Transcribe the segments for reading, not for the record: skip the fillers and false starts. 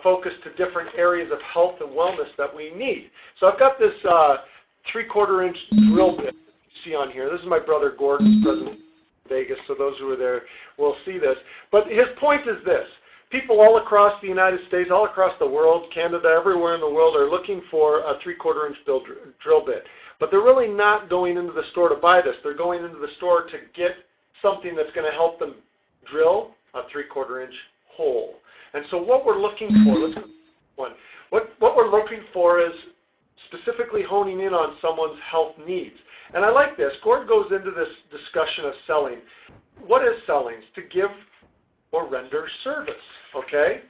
focus to different areas of health and wellness that we need. So I've got this 3/4-inch drill bit you see on here. This is my brother Gordon's present in Vegas, so those who are there will see this. But his point is this. People all across the United States, all across the world, Canada, everywhere in the world are looking for a 3/4-inch drill bit. But they're really not going into the store to buy this. They're going into the store to get something that's going to help them drill a 3/4-inch hole. And so what we're looking for, let's go to one. What we're looking for is specifically honing in on someone's health needs. And I like this. Gord goes into this discussion of selling. What is selling? It's to give or render service, okay?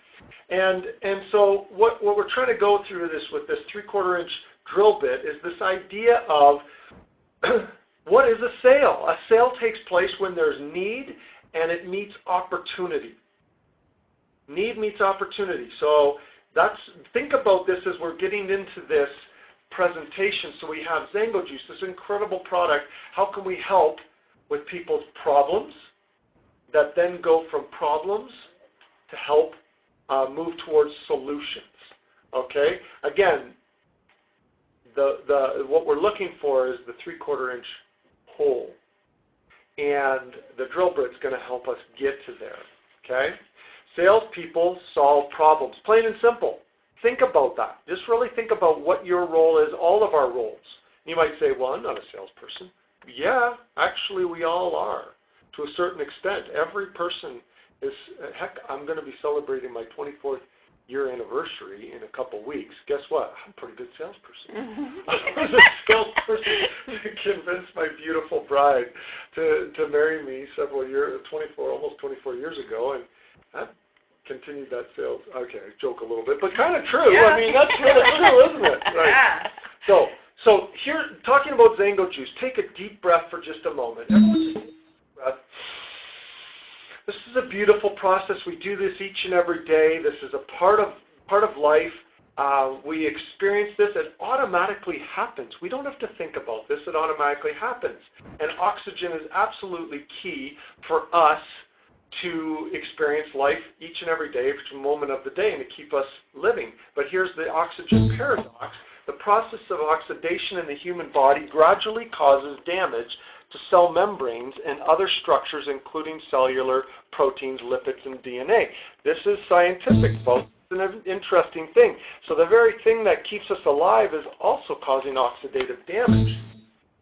And so what we're trying to go through this with this 3/4-inch drill bit is this idea of what is a sale? A sale takes place when there's need and it meets opportunity. Need meets opportunity. So think about this as we're getting into this presentation. So we have Xango Juice, this incredible product. How can we help with people's problems that then go from problems to help move towards solutions? Okay? Again, what we're looking for is the 3/4-inch hole. And the drill bit's going to help us get to there. Okay? Salespeople solve problems. Plain and simple. Think about that. Just really think about what your role is, all of our roles. You might say, well, I'm not a salesperson. Yeah, actually we all are to a certain extent. Every person is, heck, I'm going to be celebrating my 24th year anniversary in a couple weeks. Guess what? I'm a pretty good salesperson. I was a salesperson to convince my beautiful bride to marry me almost 24 years ago, and I've continued that sales. Okay, I joke a little bit, but kind of true. Yeah. I mean, that's really true, isn't it? Right. Yeah. So here, talking about Xango Juice, take a deep breath for just a moment. Everyone take a deep breath. This is a beautiful process. We do this each and every day. This is a part of life. We experience this. It automatically happens. We don't have to think about this. It automatically happens. And oxygen is absolutely key for us to experience life each and every day, each moment of the day, and to keep us living. But here's the oxygen paradox. The process of oxidation in the human body gradually causes damage to cell membranes and other structures, including cellular proteins, lipids, and DNA. This is scientific, folks. It's an interesting thing. So the very thing that keeps us alive is also causing oxidative damage.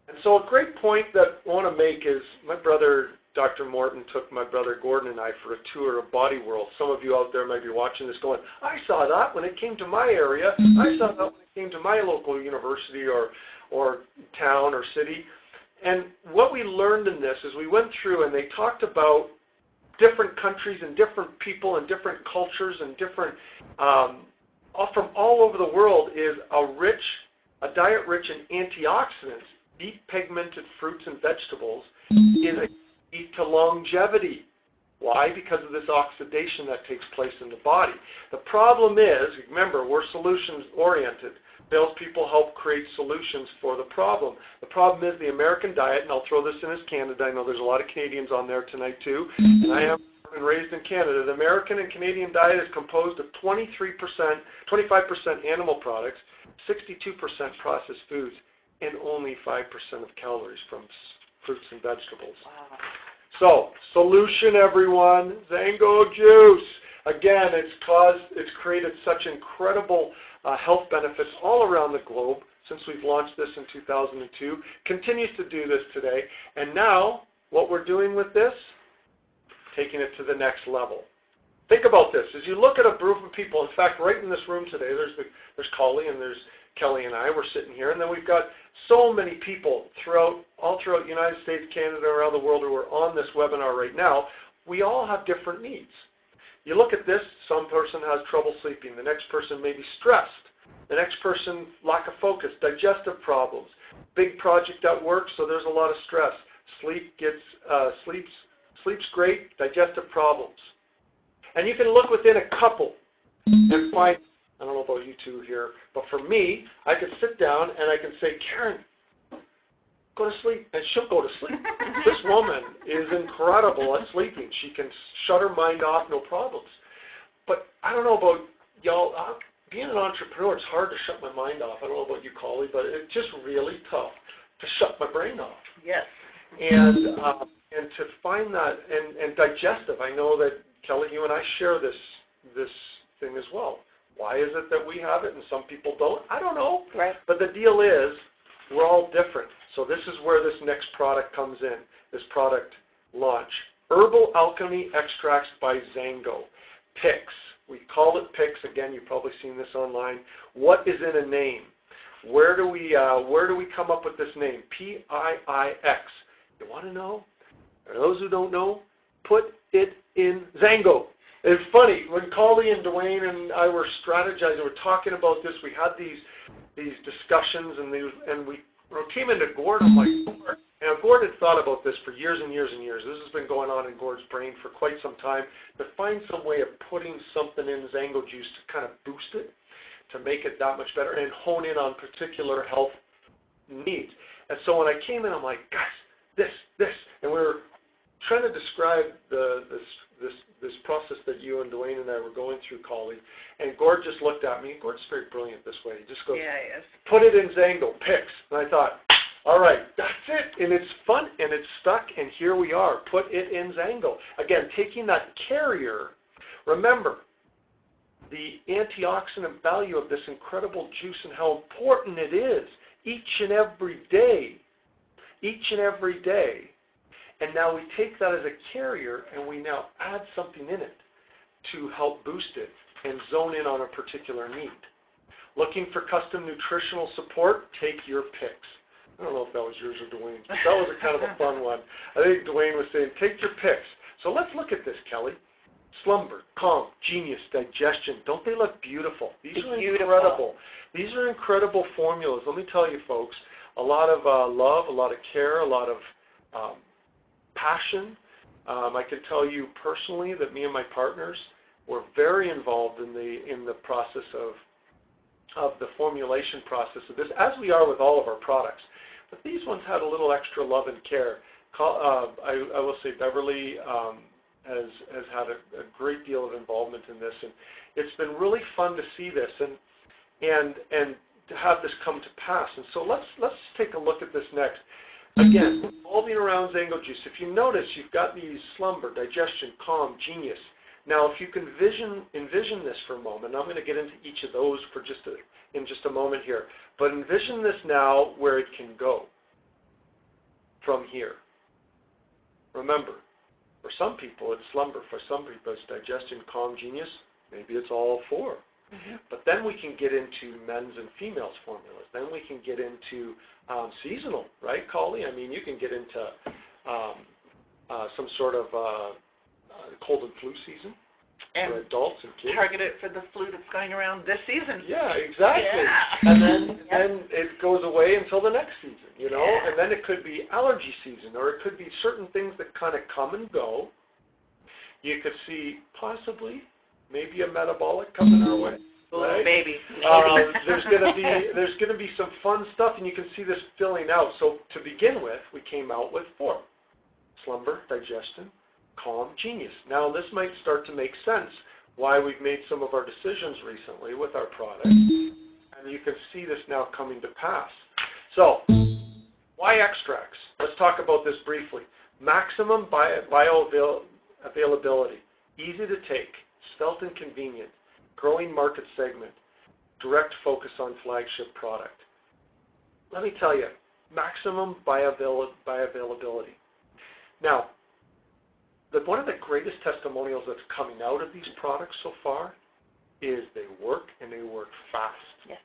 And so a great point that I want to make is my brother, Dr. Morton, took my brother Gordon and I for a tour of Body World. Some of you out there might be watching this going, I saw that when it came to my area. I saw that when it came to my local university or town or city. And what we learned in this is we went through and they talked about different countries and different people and different cultures and different, from all over the world is a diet rich in antioxidants, deep pigmented fruits and vegetables is a key to longevity. Why? Because of this oxidation that takes place in the body. The problem is, remember, we're solutions oriented. Salespeople help create solutions for the problem. The problem is the American diet, and I'll throw this in as Canada. I know there's a lot of Canadians on there tonight too, and I am born and raised in Canada. The American and Canadian diet is composed of 23%, 25% animal products, 62% processed foods, and only 5% of calories from fruits and vegetables. Wow. So, solution, everyone, Xango Juice. Again, it's created such incredible health benefits all around the globe since we've launched this in 2002, continues to do this today, and now what we're doing with this, taking it to the next level. Think about this. As you look at a group of people, in fact, right in this room today, there's Collie and there's Kelly and I, we're sitting here, and then we've got so many people all throughout the United States, Canada, around the world who are on this webinar right now. We all have different needs. You look at this, some person has trouble sleeping, the next person may be stressed, the next person lack of focus, digestive problems, big project at work, so there's a lot of stress. Sleep's great, digestive problems. And you can look within a couple and find, I don't know about you two here, but for me, I could sit down and I can say, Karen, go to sleep, and she'll go to sleep. This woman is incredible at sleeping. She can shut her mind off, no problems. But I don't know about y'all, being an entrepreneur, it's hard to shut my mind off. I don't know about you, Collie, but it's just really tough to shut my brain off. Yes. And to find that, and digestive. I know that, Kelly, you and I share this thing as well. Why is it that we have it and some people don't? I don't know. Right. But the deal is, we're all different. So this is where this next product comes in, this product launch. Herbal Alchemy Extracts by Xango. PiiX. We call it PiiX. Again, you've probably seen this online. What is in a name? Where do we come up with this name? PiiX. You want to know? For those who don't know, put it in Xango. It's funny, when Collie and Dwayne and I were strategizing, we were talking about this, we had these discussions, and we came into Gord. I'm like, Gord had thought about this for years and years and years. This has been going on in Gord's brain for quite some time, to find some way of putting something in Xango juice to kind of boost it, to make it that much better, and hone in on particular health needs. And so when I came in, I'm like, guys, this, and we were trying to describe this process that you and Dwayne and I were going through, Collie, and Gord just looked at me. Gord's very brilliant this way. He just goes, put it in Xango, PiiX. And I thought, all right, that's it. And it's fun, and it's stuck, and here we are. Put it in Xango. Again, taking that carrier. Remember, the antioxidant value of this incredible juice and how important it is each and every day. Each and every day. And now we take that as a carrier and we now add something in it to help boost it and zone in on a particular need. Looking for custom nutritional support? Take your PiiX. I don't know if that was yours or Dwayne's, but that was a kind of a fun one. I think Dwayne was saying, take your PiiX. So let's look at this, Kelly. Slumber, calm, genius, digestion. Don't they look beautiful? These are incredible. These are incredible formulas. Let me tell you, folks, a lot of love, a lot of care, a lot of passion. I can tell you personally that me and my partners were very involved in the process of the formulation process of this, as we are with all of our products. But these ones had a little extra love and care. I will say Beverly has had a great deal of involvement in this, and it's been really fun to see this and to have this come to pass. And so let's take a look at this next. Again, revolving around Xango juice. If you notice, you've got these slumber, digestion, calm, genius. Now, if you can envision this for a moment, I'm going to get into each of those in just a moment here. But envision this now where it can go from here. Remember, for some people it's slumber. For some people it's digestion, calm, genius. Maybe it's all four. Mm-hmm. But then we can get into men's and females formulas. Then we can get into seasonal, right, Collie? I mean, you can get into some sort of cold and flu season for adults and kids. Targeted for the flu that's going around this season. Yeah, exactly. Yeah. And then it goes away until the next season, you know? Yeah. And then it could be allergy season, or it could be certain things that kind of come and go. You could see possibly maybe a metabolic coming our way. Right? Maybe. There's going to be some fun stuff, and you can see this filling out. So to begin with, we came out with 4: slumber, digestion, calm, genius. Now this might start to make sense why we've made some of our decisions recently with our products, and you can see this now coming to pass. So why extracts? Let's talk about this briefly. Maximum bioavailability, easy to take, stealth and convenient, growing market segment, direct focus on flagship product. Let me tell you, maximum bioavailability. Now, one of the greatest testimonials that's coming out of these products so far is they work and they work fast. Yes.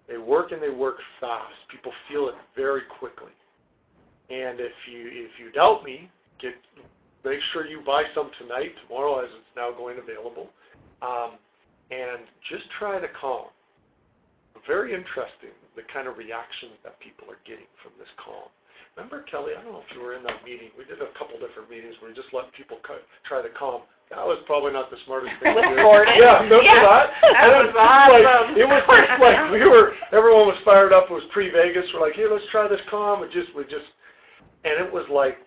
They work and they work fast. People feel it very quickly. And if you doubt me, make sure you buy some tonight, tomorrow, as it's now going available. And just try the calm. Very interesting, the kind of reactions that people are getting from this calm. Remember, Kelly, I don't know if you were in that meeting. We did a couple different meetings where we just let people try the calm. That was probably not the smartest thing to do. Yeah, remember that? That was awesome. It was just like everyone was fired up. It was pre-Vegas. We're like, hey, let's try this calm. And it was like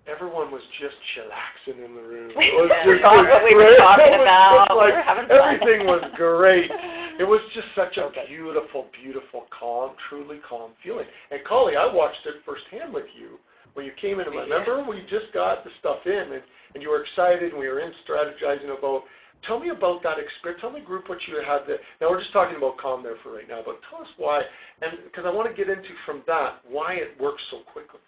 everyone was just chillaxing in the room. It was That's what we were talking about. Like, we were having fun. everything was great. It was just such a beautiful, beautiful, calm, truly calm feeling. And Collie, I watched it firsthand with you when you came in. Remember, we just got the stuff in, and you were excited, and we were in strategizing about. Tell me about that experience. Tell me, group, what you had there. Now, we're just talking about calm there for right now, but tell us why, and because I want to get into from that why it works so quickly.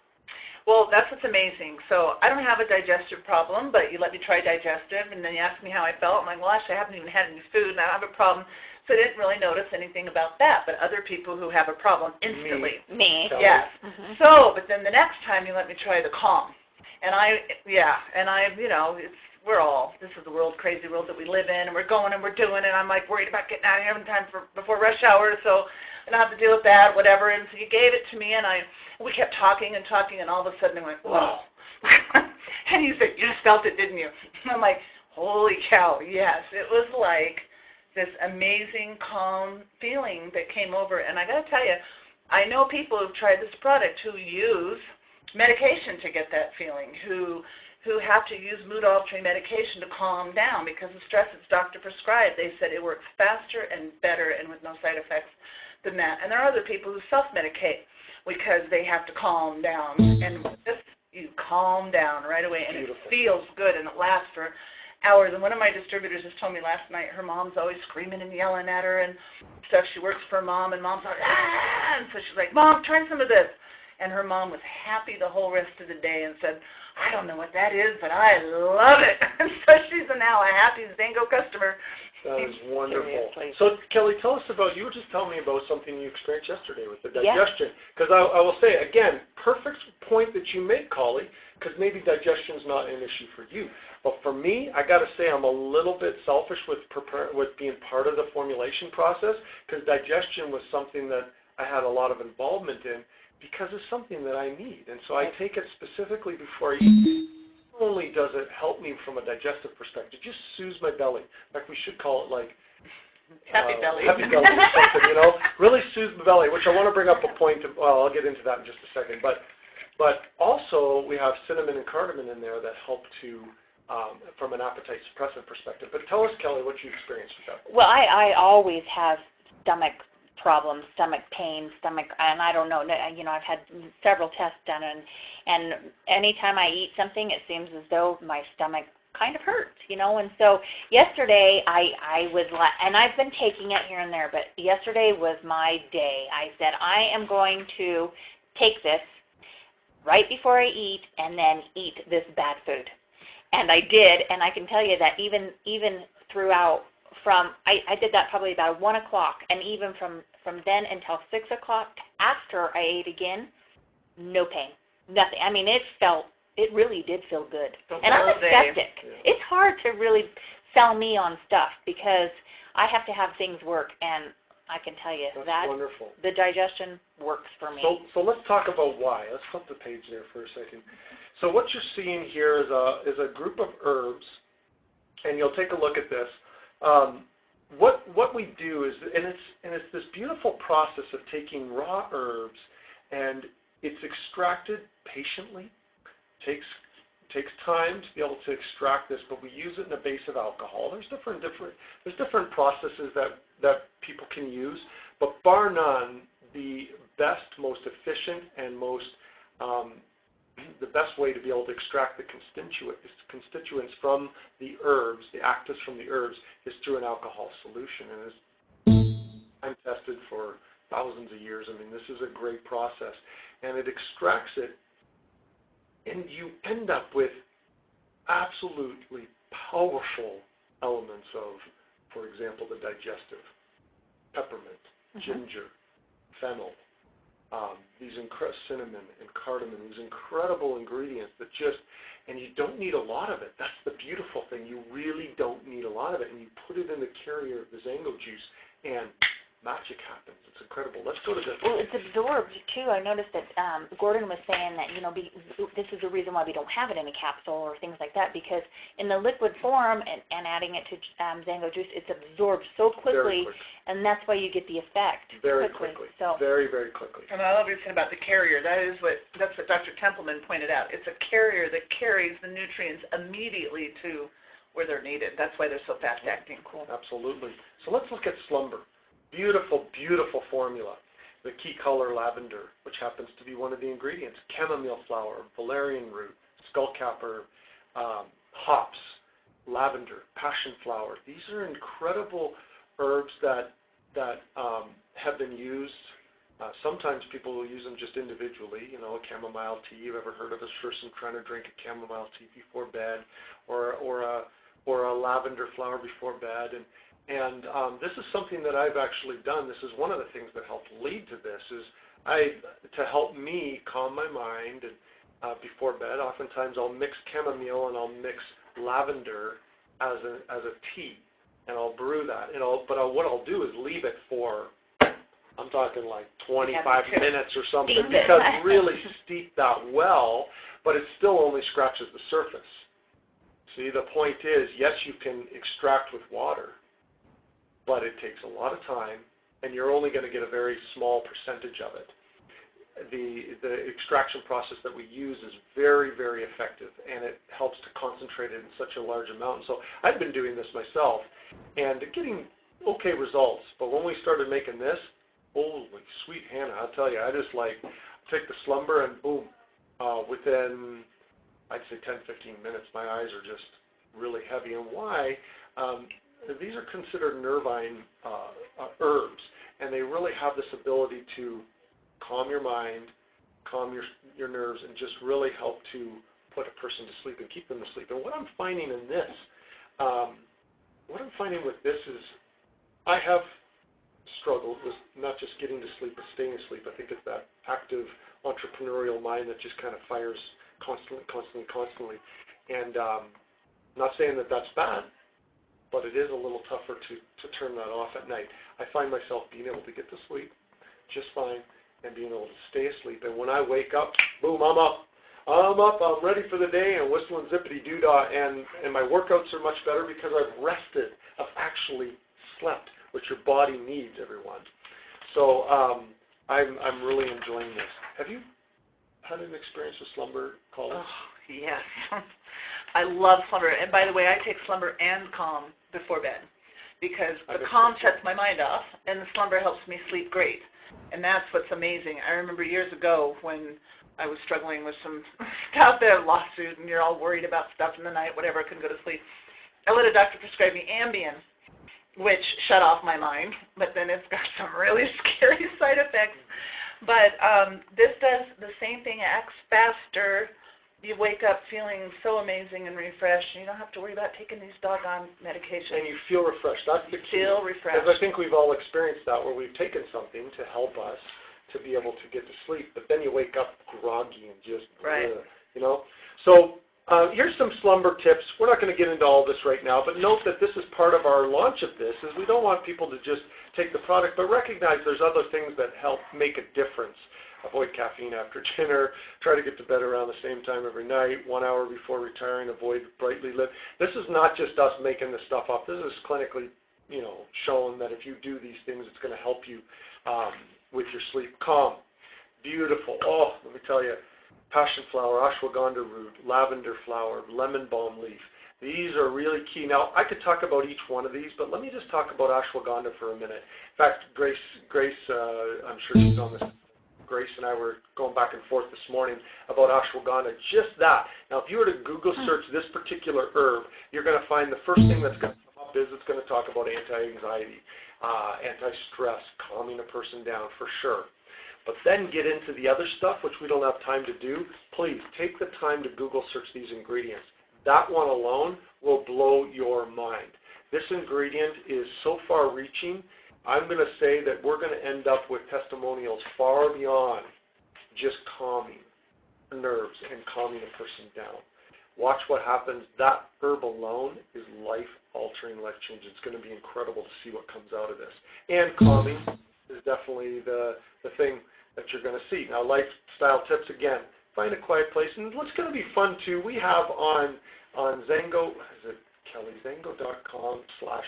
Well, that's what's amazing. So I don't have a digestive problem, but you let me try digestive, and then you asked me how I felt. I'm like, well, actually, I haven't even had any food, and I have a problem. So I didn't really notice anything about that, but other people who have a problem instantly. Me. Yes. Mm-hmm. So, but then the next time you let me try the calm. And this is the crazy world that we live in, and we're going and we're doing, and I'm like worried about getting out of here in time before rush hour, so I don't have to deal with that, whatever. And so you gave it to me, and we kept talking, and all of a sudden I went, whoa. And you said, you just felt it, didn't you? And I'm like, holy cow, yes. It was like this amazing, calm feeling that came over. And I got to tell you, I know people who've tried this product who use medication to get that feeling, who have to use mood-altering medication to calm down because of stress it's doctor prescribed. They said it works faster and better and with no side effects than that. And there are other people who self-medicate because they have to calm down. And this, you calm down right away, and Beautiful. It feels good, and it lasts for hours. And one of my distributors just told me last night her mom's always screaming and yelling at her and stuff. She works for mom, and mom's like, ah! And so she's like, Mom, try some of this. And her mom was happy the whole rest of the day and said, I don't know what that is, but I love it. And so she's now a happy Xango customer. That is wonderful. Seriously. So, Kelly, tell us about, you were just telling me about something you experienced yesterday with the digestion. Because I will say, again, perfect point that you make, Collie, because maybe digestion's not an issue for you. But for me, I got to say I'm a little bit selfish with being part of the formulation process, because digestion was something that I had a lot of involvement in, because it's something that I need. And so I take it specifically before I eat. Not only does it help me from a digestive perspective, it just soothes my belly. In fact, we should call it like happy belly. Happy belly or something, really soothes the belly, which I want to bring up a point. I'll get into that in just a second. But also we have cinnamon and cardamom in there that help to, from an appetite suppressive perspective. But tell us, Kelly, what you experienced with that. Well, I always have stomach problems, stomach pain, and I don't know, I've had several tests done, and anytime I eat something, it seems as though my stomach kind of hurts, and so yesterday I was, and I've been taking it here and there, but yesterday was my day. I said, I am going to take this right before I eat and then eat this bad food. And I did, and I can tell you that even throughout, I did that probably about 1 o'clock, and even from then until 6 o'clock after I ate again, no pain, nothing. I mean, it really did feel good. And I'm a skeptic. Yeah. It's hard to really sell me on stuff because I have to have things work, and I can tell you that wonderful. The digestion works for me. So let's talk about why. Let's flip the page there for a second. So what you're seeing here is a group of herbs, and you'll take a look at this. What we do is, and it's this beautiful process of taking raw herbs, and it's extracted patiently. Takes time to be able to extract this, but we use it in a base of alcohol. There's different processes that people can use, but bar none, the best, most efficient, and the best way to be able to extract the constituents from the herbs, the actives from the herbs, is through an alcohol solution, and it's time tested for thousands of years. I mean, this is a great process, and it extracts it, and you end up with absolutely powerful elements of, for example, the digestive, peppermint, ginger, fennel, cinnamon and cardamom, these incredible ingredients that and you don't need a lot of it. That's the beautiful thing. You really don't need a lot of it, and you put it in the carrier of the Xango juice, and magic happens. It's incredible. Let's go to the... Well, it's absorbed, too. I noticed that Gordon was saying that, this is the reason why we don't have it in a capsule or things like that, because in the liquid form and adding it to Xango juice, it's absorbed so quickly, and that's why you get the effect very quickly. So. Very, very quickly. And I love what you said about the carrier. That's what Dr. Templeman pointed out. It's a carrier that carries the nutrients immediately to where they're needed. That's why they're so fast-acting. Cool. Absolutely. So let's look at slumber. Beautiful, beautiful formula. The key color lavender, which happens to be one of the ingredients. Chamomile flower, valerian root, skullcap herb, hops, lavender, passion flower. These are incredible herbs that have been used. Sometimes people will use them just individually. A chamomile tea. You've ever heard of a person trying to drink a chamomile tea before bed, or a lavender flower before bed, and this is something that I've actually done. This is one of the things that helped lead to this. To help me calm my mind and before bed. Oftentimes I'll mix chamomile and I'll mix lavender as a tea, and I'll brew that. What I'll do is leave it for, I'm talking like 25 minutes or something, because really steep that well, but it still only scratches the surface. See, the point is, yes, you can extract with water, but it takes a lot of time, and you're only going to get a very small percentage of it. The extraction process that we use is very, very effective, and it helps to concentrate it in such a large amount. So I've been doing this myself and getting okay results, but when we started making this, holy sweet Hannah, I'll tell you, I just take the slumber and boom, within, I'd say 10-15 minutes, my eyes are just really heavy. And why? These are considered nervine herbs, and they really have this ability to calm your mind, calm your nerves, and just really help to put a person to sleep and keep them to sleep. And what I'm finding in this, is I have struggled with not just getting to sleep, but staying asleep. I think it's that active entrepreneurial mind that just kind of fires constantly. And not saying that that's bad, but it is a little tougher to turn that off at night. I find myself being able to get to sleep just fine and being able to stay asleep. And when I wake up, boom, I'm up. I'm ready for the day and whistling zippity-doo-dah. And my workouts are much better because I've rested. I've actually slept, which your body needs, everyone. So I'm really enjoying this. Have you had an experience with slumber, Colin? Oh, yes. I love slumber. And by the way, I take slumber and calm before bed because the calm sets my mind off and the slumber helps me sleep great. And that's what's amazing. I remember years ago when I was struggling with some stuff, a lawsuit, and you're all worried about stuff in the night, whatever, I couldn't go to sleep. I let a doctor prescribe me Ambien, which shut off my mind, but then it's got some really scary side effects. But this does the same thing, acts faster. You wake up feeling so amazing and refreshed, and you don't have to worry about taking these doggone medications. And you feel refreshed. That's the key. Feel refreshed. Because I think we've all experienced that, where we've taken something to help us to be able to get to sleep, but then you wake up groggy and just, So here's some slumber tips. We're not going to get into all this right now, but note that this is part of our launch of this, is we don't want people to just take the product, but recognize there's other things that help make a difference. Avoid caffeine after dinner. Try to get to bed around the same time every night. 1 hour before retiring. Avoid brightly lit. This is not just us making this stuff up. This is clinically, shown that if you do these things, it's going to help you with your sleep. Calm. Beautiful. Oh, let me tell you. Passion flower, ashwagandha root, lavender flower, lemon balm leaf. These are really key. Now, I could talk about each one of these, but let me just talk about ashwagandha for a minute. In fact, Grace, I'm sure she's on this. Grace and I were going back and forth this morning about ashwagandha, just that. Now, if you were to Google search this particular herb, you're going to find the first thing that's going to come up is it's going to talk about anti-anxiety, anti-stress, calming a person down for sure. But then get into the other stuff, which we don't have time to do. Please take the time to Google search these ingredients. That one alone will blow your mind. This ingredient is so far-reaching, I'm going to say that we're going to end up with testimonials far beyond just calming nerves and calming a person down. Watch what happens. That herb alone is life-altering, life-changing. It's going to be incredible to see what comes out of this. And calming is definitely the thing that you're going to see. Now, lifestyle tips, again, find a quiet place. And what's going to be fun, too, we have on Xango, is it Kelly, Xango.com/PiiX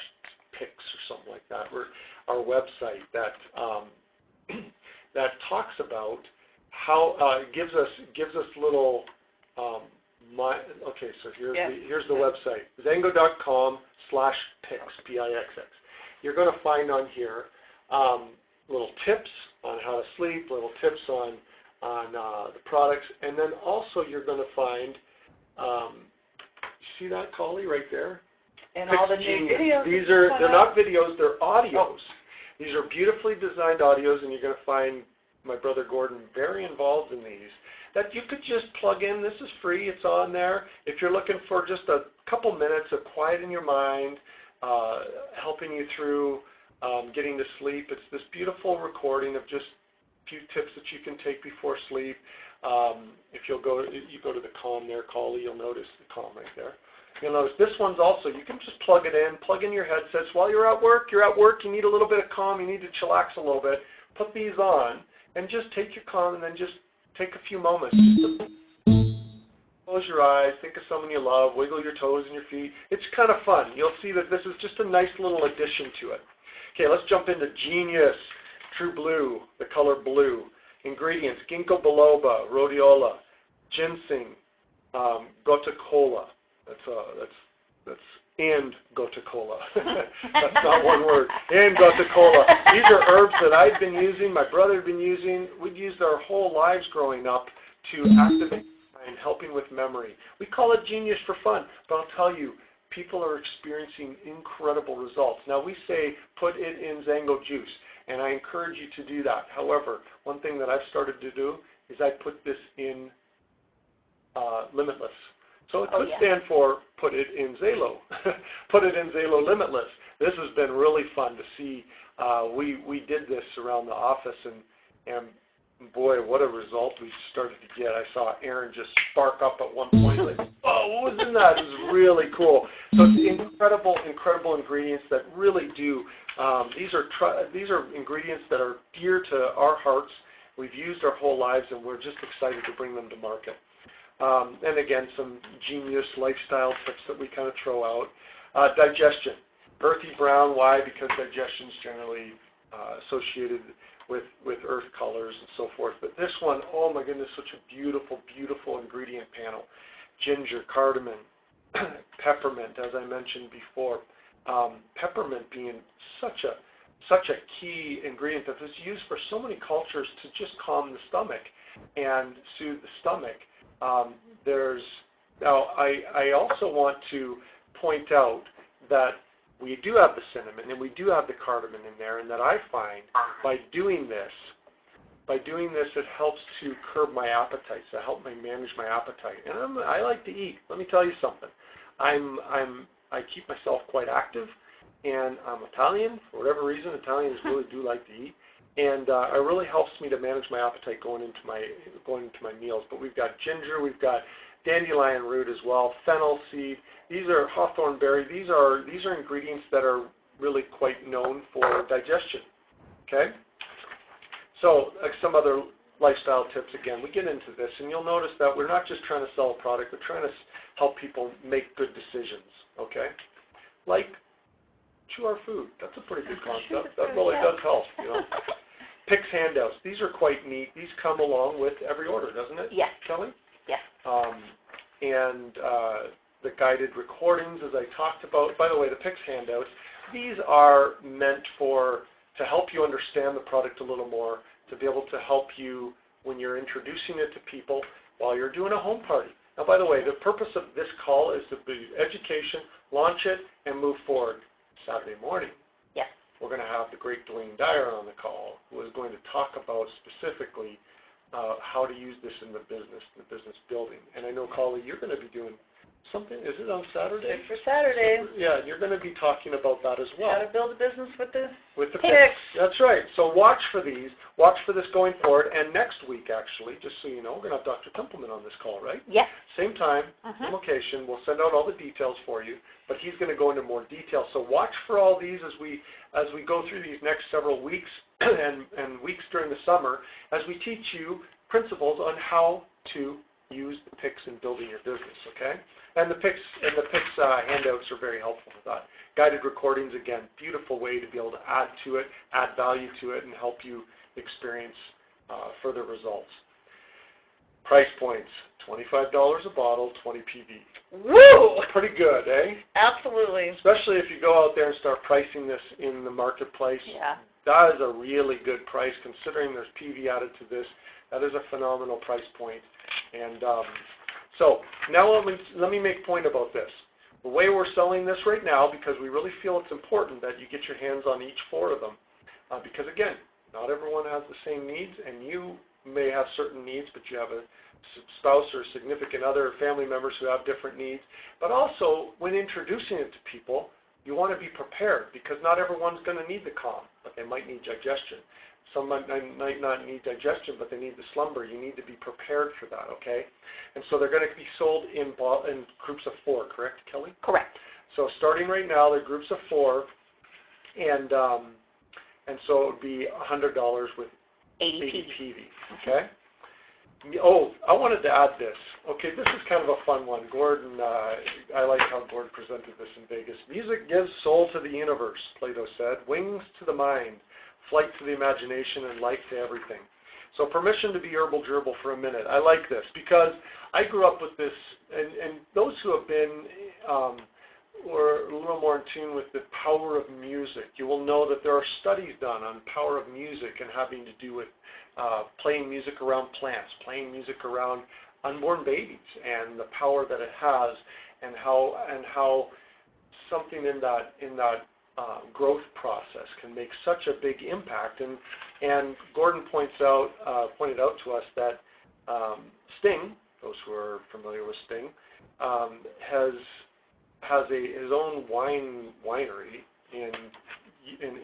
or something like that, our website that that talks about how gives us little okay, so here's the website, Xango.com/PiiX, PiiX. You're going to find on here little tips on how to sleep, little tips on the products, and then also you're going to find, see that, Collie, right there? And all the new videos. They're not videos, they're audios. These are beautifully designed audios, and you're going to find my brother Gordon very involved in these, that you could just plug in. This is free. It's on there. If you're looking for just a couple minutes of quiet in your mind, helping you through getting to sleep, it's this beautiful recording of just a few tips that you can take before sleep. If you go to the Calm there, Collie, you'll notice the Calm right there. You'll notice this one's also, you can just plug in your headsets. While you're at work, you need a little bit of calm, you need to chillax a little bit, put these on, and just take your calm and then just take a few moments. Just close your eyes, think of someone you love, wiggle your toes and your feet. It's kind of fun. You'll see that this is just a nice little addition to it. Okay, let's jump into Genius, True Blue, the color blue. Ingredients, ginkgo biloba, rhodiola, ginseng, gotu kola. That's and gotu kola. That's not one word. And gotu kola. These are herbs that I've been using, my brother had been using. We've used our whole lives growing up to activate and helping with memory. We call it Genius for fun, but I'll tell you, people are experiencing incredible results. Now we say put it in Xango juice, and I encourage you to do that. However, one thing that I've started to do is I put this in Limitless. So it could stand for put it in Xalo. Put it in Xalo Limitless. This has been really fun to see. We did this around the office, and boy, what a result we started to get. I saw Aaron just spark up at one point, like, oh, what was in that? It was really cool. So it's incredible ingredients that really do. These are ingredients that are dear to our hearts. We've used our whole lives, and we're just excited to bring them to market. And again, some genius lifestyle tips that we kind of throw out. Digestion. Earthy brown, why? Because digestion is generally associated with earth colors and so forth. But this one, oh my goodness, such a beautiful, beautiful ingredient panel. Ginger, cardamom, peppermint, as I mentioned before. Peppermint being such a key ingredient that is used for so many cultures to just calm the stomach and soothe the stomach. I also want to point out that we do have the cinnamon and we do have the cardamom in there, and that I find by doing this, it helps to curb my appetite, so help me manage my appetite. And I like to eat. Let me tell you something. I keep myself quite active, and I'm Italian. For whatever reason, Italians really do like to eat. And it really helps me to manage my appetite going into my meals. But we've got ginger, we've got dandelion root as well, fennel seed. These are hawthorn berry. These are ingredients that are really quite known for digestion. Okay. So some other lifestyle tips. Again, we get into this, and you'll notice that we're not just trying to sell a product. We're trying to help people make good decisions. Okay. Like chew our food. That's a pretty good concept. That really does help. You know. PiiX handouts. These are quite neat. These come along with every order, doesn't it? Yes. Kelly? Yes. And the guided recordings, as I talked about. By the way, the PiiX handouts, these are meant to help you understand the product a little more, to be able to help you when you're introducing it to people while you're doing a home party. Now, by the way, the purpose of this call is to be education, launch it, and move forward. Saturday morning, we're going to have the great Dwayne Dyer on the call, who is going to talk about specifically how to use this in the business building. And I know, Collie, you're going to be doing something? Is it on Saturday? Good for Saturday. Yeah, you're going to be talking about that as well. How to build a business with the PiiX. PiiX. That's right. So watch for these. Watch for this going forward. And next week, actually, just so you know, we're going to have Dr. Templeman on this call, right? Yes. Same time, same location. We'll send out all the details for you, but he's going to go into more detail. So watch for all these as we go through these next several weeks and weeks during the summer as we teach you principles on how to use the PiiX in building your business, okay? And the PiiX handouts are very helpful with that. Guided recordings, again, beautiful way to be able to add to it, add value to it, and help you experience further results. Price points, $25 a bottle, 20 PV. Woo! Pretty good, eh? Absolutely. Especially if you go out there and start pricing this in the marketplace. Yeah. That is a really good price considering there's PV added to this. That is a phenomenal price point. And so now let me make a point about this. The way we're selling this right now, because we really feel it's important that you get your hands on each 4 of them, because again, not everyone has the same needs, and you may have certain needs, but you have a spouse or a significant other, or family members who have different needs. But also, when introducing it to people, you want to be prepared, because not everyone's going to need the calm, but they might need digestion. Some might not need digestion, but they need the slumber. You need to be prepared for that, okay? And so they're going to be sold in groups of 4, correct, Kelly? Correct. So starting right now, they're groups of 4, and so it would be $100 with 80 PV, okay? Oh, I wanted to add this. Okay, this is kind of a fun one. Gordon, I like how Gordon presented this in Vegas. Music gives soul to the universe, Plato said, wings to the mind, flight to the imagination, and life to everything. So permission to be herbal gerbil for a minute. I like this because I grew up with this, and those who have been or a little more in tune with the power of music, you will know that there are studies done on power of music and having to do with playing music around plants, playing music around unborn babies, and the power that it has, and how something in that growth process can make such a big impact. And Gordon pointed out to us that Sting, those who are familiar with Sting, has his own winery in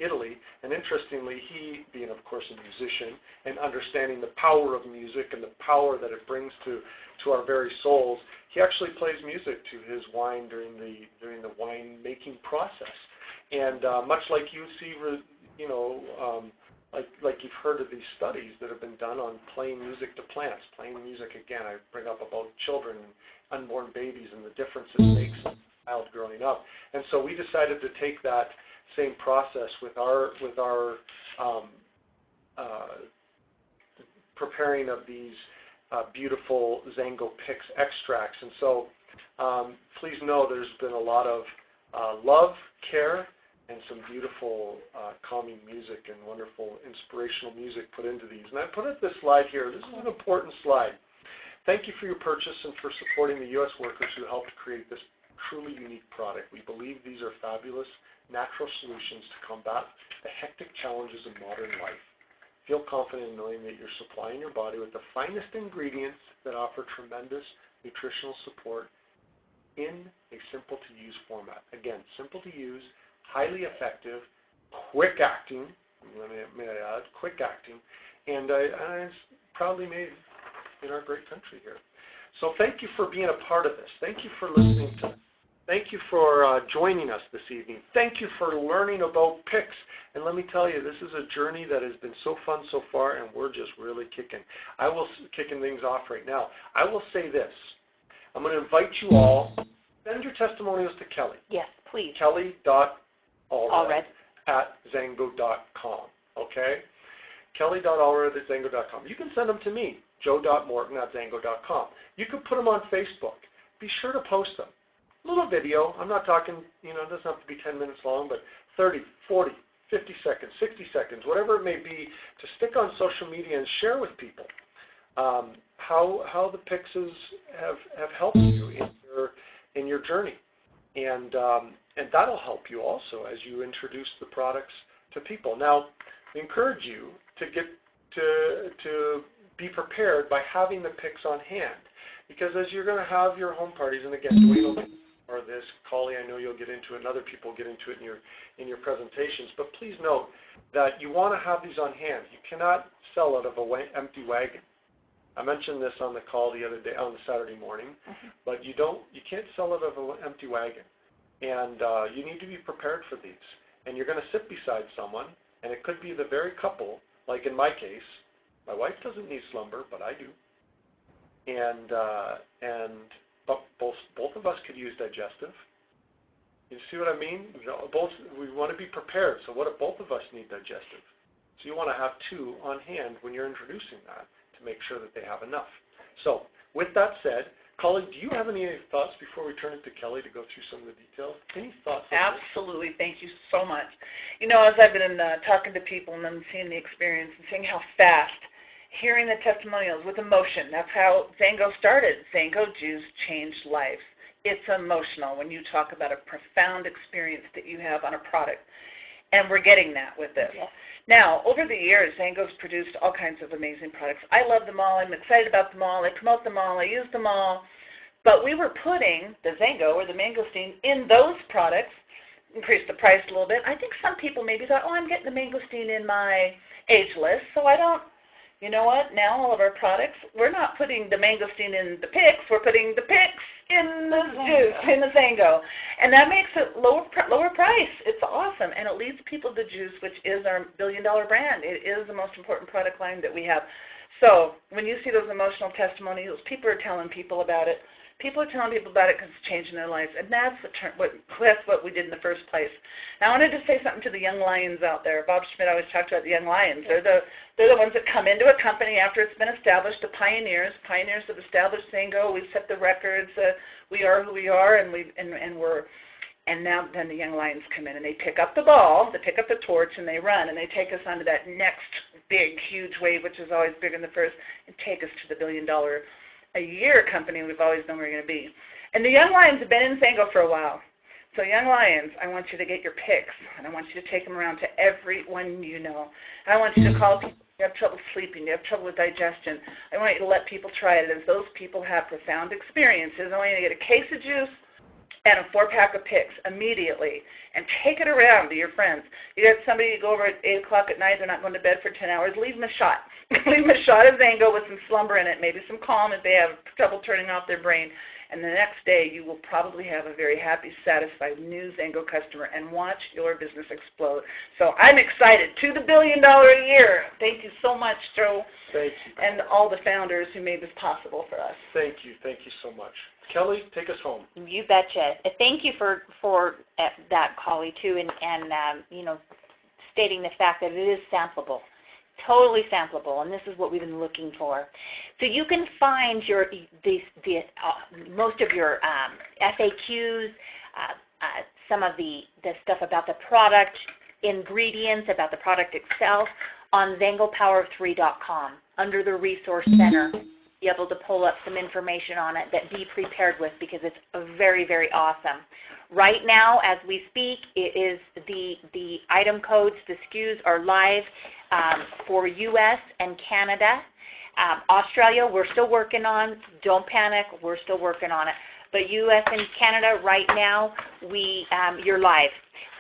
Italy, and interestingly, he, being of course a musician and understanding the power of music and the power that it brings to our very souls, he actually plays music to his wine during the wine making process. And much like you see, like you've heard of these studies that have been done on playing music to plants, playing music, again, I bring up about children and unborn babies and the difference it makes in a child growing up. And so we decided to take that same process with our preparing of these beautiful Xango PiiX extracts. And so please know there's been a lot of love, care, and some beautiful calming music and wonderful inspirational music put into these. And I put up this slide here. This is an important slide. Thank you for your purchase and for supporting the U.S. workers who helped create this truly unique product. We believe these are fabulous natural solutions to combat the hectic challenges of modern life. Feel confident in knowing that you're supplying your body with the finest ingredients that offer tremendous nutritional support in a simple-to-use format. Again, simple to use, highly effective, quick-acting, may I add, quick-acting, and it's proudly made in our great country here. So thank you for being a part of this. Thank you for listening to this. Thank you for joining us this evening. Thank you for learning about PiiX. And let me tell you, this is a journey that has been so fun so far, and we're just really kicking things off right now. I will say this. I'm going to invite you all, send your testimonials to Kelly. Yes, please. Kelly.allred@xango.com, okay? Kelly.allred@xango.com. You can send them to me, joe.morton@xango.com. You can put them on Facebook. Be sure to post them. A little video. I'm not talking, it doesn't have to be 10 minutes long, but 30, 40, 50 seconds, 60 seconds, whatever it may be, to stick on social media and share with people how the PiiXs have helped you in your journey. And that'll help you also as you introduce the products to people. Now, we encourage you to be prepared by having the PiiX on hand. Because as you're going to have your home parties, and again, Dwayne will get more of this, Collie, I know you'll get into it, and other people will get into it in your presentations, but please note that you want to have these on hand. You cannot sell out of an empty wagon. I mentioned this on the call the other day, on the Saturday morning, but you can't sell out of an empty wagon. And you need to be prepared for these. And you're going to sit beside someone, and it could be the very couple, like in my case. My wife doesn't need slumber, but I do. But both of us could use digestive. You see what I mean? We want to be prepared. So what if both of us need digestive? So you want to have two on hand when you're introducing that to make sure that they have enough. So with that said, Colleen, do you have any thoughts before we turn it to Kelly to go through some of the details? Any thoughts? Absolutely. Thank you so much. You know, as I've been talking to people and then seeing the experience and seeing how fast, hearing the testimonials with emotion, that's how Xango started. Xango juice changed lives. It's emotional when you talk about a profound experience that you have on a product. And we're getting that with this. Yes. Now, over the years, Xango's produced all kinds of amazing products. I love them all. I'm excited about them all. I promote them all. I use them all. But we were putting the Xango or the mangosteen in those products, increased the price a little bit. I think some people maybe thought, oh, I'm getting the mangosteen in my ageless, so I don't. You know what? Now all of our products, we're not putting the mangosteen in the PiiX. We're putting the PiiX in the juice, in the Xango. And that makes it lower price. It's awesome. And it leads people to juice, which is our billion-dollar brand. It is the most important product line that we have. So when you see those emotional testimonials, people are telling people about it. People are telling people about it because it's changing their lives. And that's what we did in the first place. Now, I wanted to say something to the young lions out there. Bob Schmidt always talked about the young lions. They're the ones that come into a company after it's been established, the pioneers. Pioneers have established Xango. We've set the records. We are who we are, and now then the young lions come in and they pick up the ball, they pick up the torch, and they run, and they take us onto that next big, huge wave, which is always bigger than the first, and take us to the billion-dollar-a-year company we've always known we're going to be. And the young lions have been in Xango for a while. So young lions, I want you to get your PiiX, and I want you to take them around to everyone you know. I want you to call people you have trouble sleeping, you have trouble with digestion. I want you to let people try it. As those people have profound experiences, I want you to get a case of juice and a 4-pack of PiiX immediately and take it around to your friends. You got somebody you go over at 8 o'clock at night, they're not going to bed for 10 hours, leave them a shot. Leave them a shot of Xango with some slumber in it, maybe some calm if they have trouble turning off their brain. And the next day, you will probably have a very happy, satisfied new Xango customer and watch your business explode. So I'm excited. To the $1 billion a year. Thank you so much, Joe. Thank you. And all the founders who made this possible for us. Thank you. Thank you so much. Kelly, take us home. You betcha. Thank you for that, Collie, too, and you know, stating the fact that it is sampleable. Totally sampleable, and this is what we've been looking for. So you can find most of your FAQs, some of the stuff about the product, ingredients, about the product itself on XangoPower3.com under the Resource Center. Be able to pull up some information on it that be prepared with because it's very, very awesome. Right now, as we speak, it is the item codes, the SKUs are live for U.S. and Canada. Australia, we're still working on. Don't panic, we're still working on it. But U.S. and Canada, right now, you're live.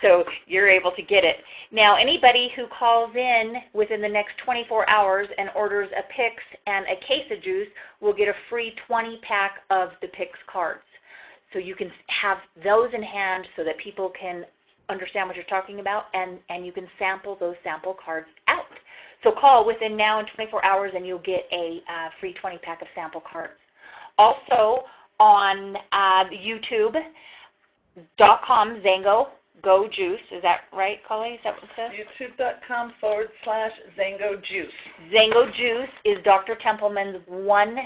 So you're able to get it. Now, anybody who calls in within the next 24 hours and orders a PiiX and a case of juice will get a free 20-pack of the PiiX cards. So you can have those in hand so that people can understand what you're talking about, and you can sample those sample cards out. So call within now and 24 hours, and you'll get a free 20-pack of sample cards. Also on YouTube.com, Xango Go Juice. Is that right, Collie? Is that what it says? YouTube.com/Xango Juice. Xango Juice is Dr. Templeman's 1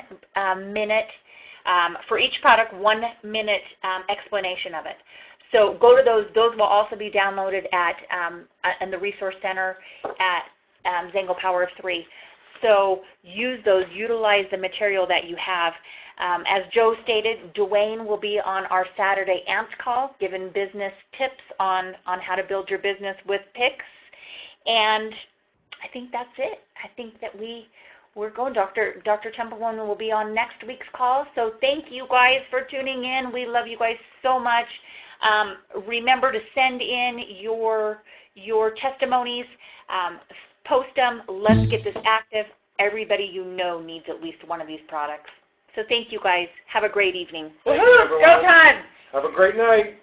minute, for each product, 1 minute explanation of it. So go to those. Those will also be downloaded in the Resource Center at Xango Power of 3. So use those. Utilize the material that you have. As Joe stated, Dwayne will be on our Saturday AMPS call, giving business tips on how to build your business with PiiX. And I think that's it. I think that we we're going. Dr. Templeman will be on next week's call. So thank you guys for tuning in. We love you guys so much. Remember to send in your testimonies. Post them. Let's get this active. Everybody you know needs at least one of these products. So thank you guys. Have a great evening. Woohoo! Go time! Have a great night.